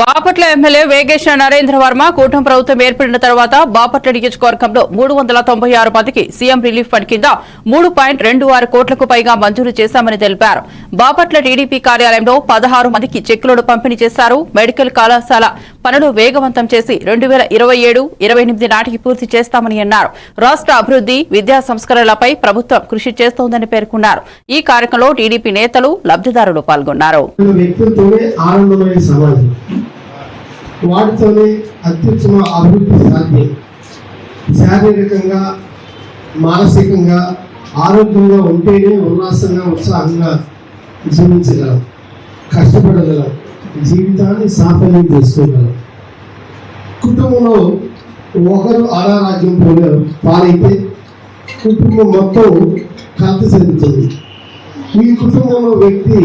Bapatla MLA Vegeshwara Narendra Varma కూటమి ప్రభుత్వం ఏర్పడిన తర్వాత బాపట్ల నియోజకవర్గంలో 396 మందికి సీఎం రిలీఫ్ ఫండ్ కింద 3.26 కోట్లకు పైగా మంజూరు చేశామని తెలిపారు. బాపట్ల టీడీపీ కార్యాలయంలో 16 మందికి చెక్కులను పంపిణీ చేశారు. మెడికల్ కళాశాల పనులు వేగవంతం చేసి 2027-28 నాటికి పూర్తి చేస్తామని అన్నారు. రాష్ట్ర అభివృద్ధి విద్యా సంస్కరణలపై ప్రభుత్వం కృషి చేస్తోందని పేర్కొన్నారు. ఈ కార్యక్రమంలో టీడీపీ నేతలు లబ్ధిదారులు పాల్గొన్నారు. వాటితోనే అత్యుత్తమ అభివృద్ధి సాధ్యం. శారీరకంగా మానసికంగా ఆరోగ్యంగా ఉంటేనే ఉల్లాసంగా ఉత్సాహంగా జీవించగలం, కష్టపడగలం, జీవితాన్ని సాఫల్యం చేసుకోగలం. కుటుంబంలో ఒకరు అనారోగ్యం పాలైతే కుటుంబం మొత్తం కలత చెందుతుంది. ఈ కుటుంబంలో వ్యక్తి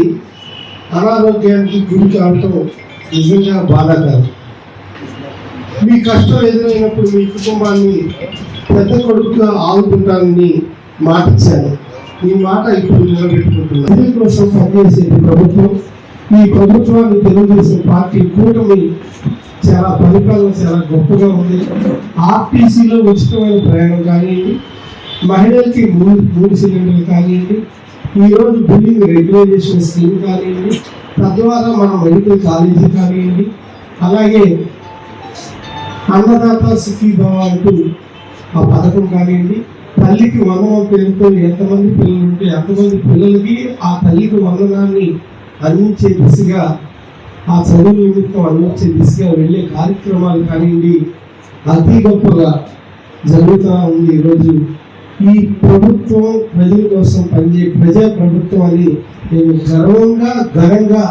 అనారోగ్యానికి గురి కావటం నిజంగా బాధాకరం. మీ కష్టం ఎదురైనప్పుడు మీ కుటుంబాన్ని పెద్ద కొడుకుగా ఆదుకుంటానని మాట ఇచ్చాను. ఈ మాట ఇప్పుడు నిలబెట్టుకుంటున్నాను. ప్రజల కోసం పనిచేసే ప్రభుత్వం, ఈ ప్రభుత్వాన్ని తెలుగుదేశం పార్టీ కూటమి చాలా పరిపాలన చాలా గొప్పగా ఉంది. ఆర్టీసీలో ఉచితమైన ప్రయాణం కానివ్వండి, మహిళలకి 3 సిలిండర్లు కానివ్వండి, ఈరోజు బిల్డింగ్ రెగ్యులైజేషన్ స్కీమ్ కానివ్వండి, తద్వారా మన మెడికల్ కాలేజీ కానివ్వండి, అలాగే అన్నదాత సుఖీ భవ అంటూ ఆ పథకం కానివ్వండి, తల్లికి వందనం పేరుతో ఎంతమంది పిల్లలు ఉంటే అంతమంది పిల్లలకి ఆ తల్లికి వందనాన్ని అందించే దిశగా, ఆ చదువు నిమిత్తం అందించే దిశగా వెళ్ళే కార్యక్రమాలు కానివ్వండి అతి గొప్పగా జరుగుతూ ఉంది. ఈరోజు ఈ ప్రభుత్వం ప్రజల కోసం పనిచే ప్రజా ప్రభుత్వం అని నేను గర్వంగా ఘనంగా